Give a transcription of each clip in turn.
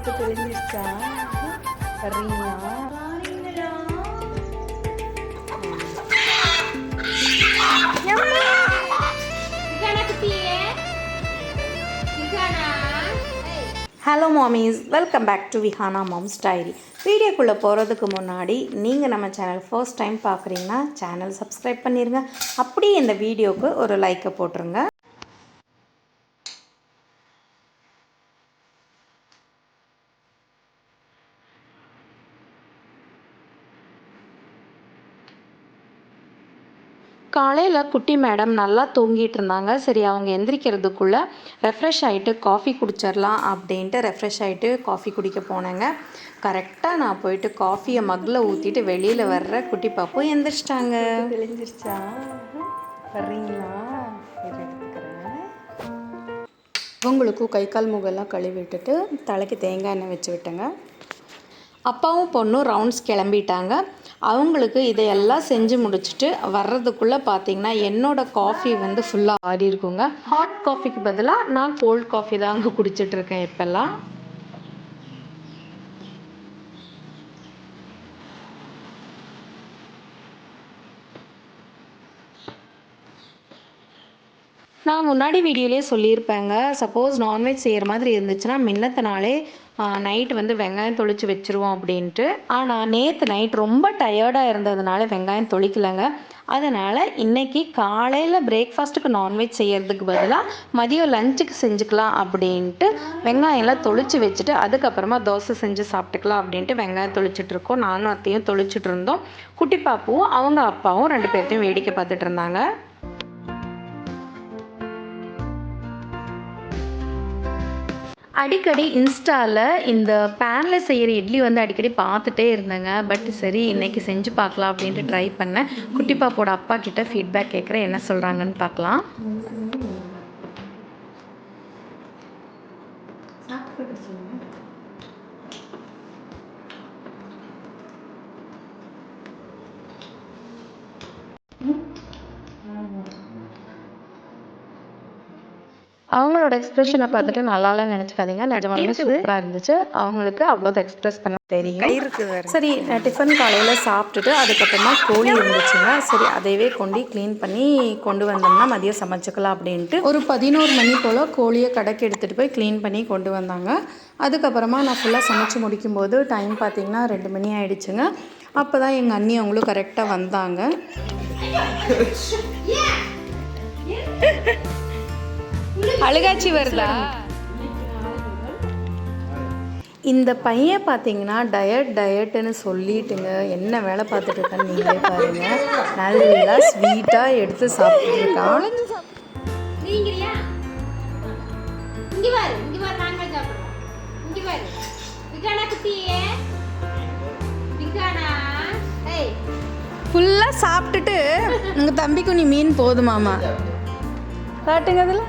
இப்போ தெரிஞ்சிருச்சா? வர்றீங்களா? Hello mommies, welcome back to Vihana moms diary. வீடியோக்குள்ளே போகிறதுக்கு முன்னாடி நீங்கள் நம்ம சேனல் ஃபர்ஸ்ட் டைம் பார்க்குறீங்கன்னா சேனல் சப்ஸ்கிரைப் பண்ணிடுங்க. அப்படியே இந்த வீடியோவுக்கு ஒரு லைக்கை போட்டுருங்க. காலையில் குட்டி மேடம் நல்லா தூங்கிட்டு இருந்தாங்க. சரி, அவங்க எந்திரிக்கிறதுக்குள்ளே ரெஃப்ரெஷ் ஆகிட்டு காஃபி குடிச்சிடலாம் அப்படின்ட்டு ரெஃப்ரெஷ் ஆகிட்டு காஃபி குடிக்க போனேங்க. கரெக்டாக நான் போயிட்டு காஃபியை மக்கில் ஊற்றிட்டு வெளியில் வர்ற குட்டி பாப்பு எந்திரிச்சிட்டாங்க. தெளிஞ்சிருச்சா? வர்றீங்களா? எடுத்துக்கிறேன். உங்களுக்கும் கை கால் முகெல்லாம் கழுவி விட்டுட்டு தலைக்கு தேங்காய் எண்ணெய் வச்சு விட்டேங்க. அப்பாவும் பொண்ணும் ரவுண்ட்ஸ் கிளம்பிட்டாங்க. அவங்களுக்கு இதையெல்லாம் செஞ்சு முடிச்சுட்டு வர்றதுக்குள்ளே பார்த்திங்கன்னா என்னோடய காஃபி வந்து ஃபுல்லாக ஆறி இருக்குங்க. ஹாட் காஃபிக்கு பதிலாக நான் கோல்ட் காஃபி தான் அங்கே குடிச்சிட்ருக்கேன் இப்போல்லாம். நான் முன்னாடி வீடியோலேயே சொல்லியிருப்பேங்க, சப்போஸ் நான்வெஜ் செய்கிற மாதிரி இருந்துச்சுன்னா முன்னத்த நாளே நைட் வந்து வெங்காயம் தொளிச்சு வச்சுருவோம் அப்படின்ட்டு. ஆனால் நேற்று நைட் ரொம்ப டயர்டாக இருந்ததுனால வெங்காயம் தொளிக்கலைங்க. அதனால் இன்றைக்கி காலையில் பிரேக்ஃபாஸ்ட்டுக்கு நான்வெஜ் செய்கிறதுக்கு பதிலாக மதியம் லஞ்சுக்கு செஞ்சுக்கலாம் அப்படின்ட்டு வெங்காயம்லாம் தொளிச்சு வச்சுட்டு அதுக்கப்புறமா தோசை செஞ்சு சாப்பிட்டுக்கலாம் அப்படின்ட்டு வெங்காயம் தொளிச்சிட்ருக்கோம். நானும் அத்தையும் தொளிச்சிட்டு இருந்தோம். குட்டி பாப்புவும் அவங்க அப்பாவும் 2 பேர்த்தையும் வேடிக்கை பார்த்துட்டு இருந்தாங்க. அடிக்கடி இன்ஸ்டாவில் இந்த பேனில் செய்கிற இட்லி வந்து அடிக்கடி பார்த்துட்டே இருந்தேங்க. பட் சரி, இன்றைக்கி செஞ்சு பார்க்கலாம் அப்படின்ட்டு ட்ரை பண்ணேன். குட்டி பாப்போட அப்பா கிட்ட ஃபீட்பேக் கேட்குறேன், என்ன சொல்கிறாங்கன்னு பார்க்கலாம். அவங்களோட எக்ஸ்பிரஷனை பார்த்துட்டு நல்லால நினச்சிக்காதீங்க, நிஜமாலுமே சூப்பராக இருந்துச்சு. அவங்களுக்கு அவ்வளோதான் எக்ஸ்பிரஸ் பண்ண தெரியும். சரி, டிஃபன் காலையில் சாப்பிட்டுட்டு அதுக்கப்புறமா கோழி இருந்துச்சுங்க. சரி, அதையவே க்ளீன் பண்ணி கொண்டு வந்தோம்னா மதியம் சமைச்சிக்கலாம் அப்படின்ட்டு ஒரு 11 மணி போல் கோழியை கடைக்கு எடுத்துகிட்டு போய் க்ளீன் பண்ணி கொண்டு வந்தாங்க. அதுக்கப்புறமா நான் ஃபுல்லாக சமைச்சு முடிக்கும்போது டைம் பார்த்திங்கன்னா 2 மணி ஆகிடுச்சுங்க. அப்போ தான் எங்கள் அண்ணி அவங்களும் கரெக்டாக வந்தாங்க. அழுகாச்சி வருதா? இந்த பையன் பார்த்தீங்கன்னா டயட்டுன்னு சொல்லிட்டுங்க என்ன வேலை பார்த்துட்டு இருக்கான்னு நீங்களே பாருங்கள். நல்லா ஸ்வீட்டாக எடுத்து சாப்பிட்டு இருக்கான். ஃபுல்லாக சாப்பிட்டுட்டு உங்கள் தம்பிக்கு நீ மீன் போதுமாமா காட்டுங்க. அதில்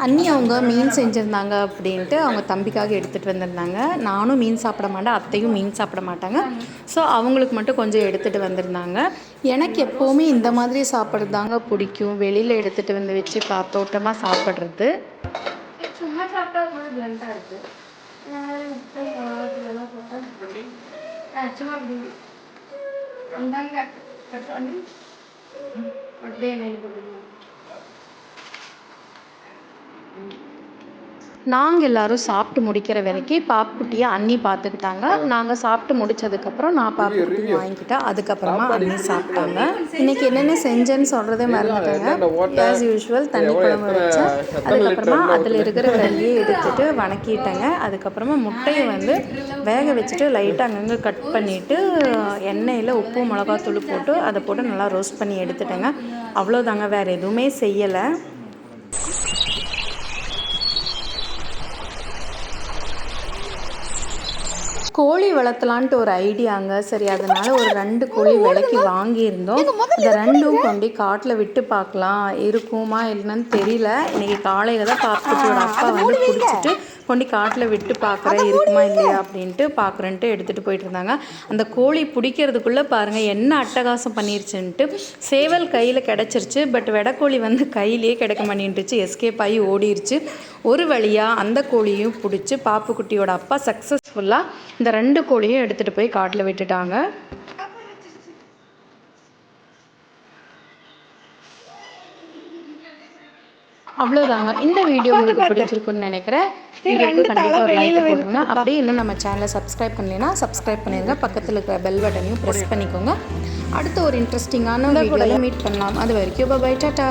அண்ணி அவங்க மீன் செஞ்சுருந்தாங்க அப்படின்ட்டு அவங்க தம்பிக்காக எடுத்துகிட்டு வந்திருந்தாங்க. நானும் மீன் சாப்பிட மாட்டேன், அத்தையும் மீன் சாப்பிட மாட்டாங்க. ஸோ அவங்களுக்கு மட்டும் கொஞ்சம் எடுத்துகிட்டு வந்திருந்தாங்க. எனக்கு எப்போவுமே இந்த மாதிரி சாப்பிட்றது தாங்க பிடிக்கும். வெளியில் எடுத்துகிட்டு வந்து வச்சு காத்தோட்டமாக சாப்பிட்றது. சும்மா சாப்பிட்டா கூட பிளண்டாக இருக்குது. சும்மா கட் பண்ணி அப்படியே நாங்கள் எல்லோரும் சாப்பிட்டு முடிக்கிற வரைக்கும் பாப்புக்குட்டியை அண்ணி பார்த்துக்கிட்டாங்க. நாங்கள் சாப்பிட்டு முடித்ததுக்கப்புறம் நான் பாப்புக்குட்டி வாங்கிக்கிட்டேன். அதுக்கப்புறமா அண்ணி சாப்பிட்டாங்க. இன்றைக்கி என்னென்ன செஞ்சேன்னு சொல்கிறதே மறந்துட்டேங்க. ஆஸ் யூஷுவல் தண்ணி குழம்பு வச்சேன். அதுக்கப்புறமா அதில் இருக்கிற வெள்ளியை எடுத்துகிட்டு வணக்கிட்டேங்க. அதுக்கப்புறமா முட்டையை வந்து வேக வச்சுட்டு லைட்டாக அங்கங்கே கட் பண்ணிவிட்டு எண்ணெயில் உப்பு மிளகாத்தூள் போட்டு அதை போட்டு நல்லா ரோஸ்ட் பண்ணி எடுத்துட்டேங்க. அவ்வளோதாங்க, வேறு எதுவுமே செய்யலை. கோழி வளர்த்தலான்ட்டு ஒரு ஐடியாங்க. சரி, அதனால் ஒரு 2 கோழி விலைக்கு வாங்கியிருந்தோம். இந்த 2ம் கொண்டு காட்டில் விட்டு பார்க்கலாம், இருக்குமா இல்லைன்னு தெரியல. இன்றைக்கி காலையில் தான் பாப்புக்குட்டியோட அப்பா வந்து பிடிச்சிட்டு கொண்டு காட்டில் விட்டு பார்க்குறேன், இருக்குமா இல்லையா அப்படின்ட்டு பார்க்குறேன்ட்டு எடுத்துகிட்டு போயிட்டு இருந்தாங்க. அந்த கோழி பிடிக்கிறதுக்குள்ளே பாருங்கள் என்ன அட்டகாசம் பண்ணிருச்சுன்ட்டு. சேவல் கையில் கிடச்சிருச்சு, பட் வெடக்கோழி வந்து கையிலே கிடைக்க மாட்டேன்ட்டுச்சு. எஸ்கேப் ஆகி ஓடிருச்சு. ஒரு வழியாக அந்த கோழியும் பிடிச்சி பாப்புக்குட்டியோட அப்பா சக்ஸஸ்ஃபுல்லாக இந்த 2 கோழியும் எடுத்துகிட்டு போய் காட்டில் விட்டுட்டாங்க. அவ்வளோதாங்க. இந்த வீடியோ உங்களுக்கு பிடிச்சிருக்குன்னு நினைக்கிறேன். வீடியோக்கு கண்டிப்பாக ஒரு லைக் போடுங்க. அப்படியே இன்னும் நம்ம சேனலை சப்ஸ்கிரைப் பண்ணலைன்னா சப்ஸ்கிரைப் பண்ணிடுங்க. பக்கத்தில் இருக்கிற பெல் பட்டனையும் ப்ரெஸ் பண்ணிக்கோங்க. அடுத்த ஒரு இன்ட்ரெஸ்டிங்கான வீடியோவில் மீட் பண்ணலாம். அது வரைக்கும் பை டாட்டா.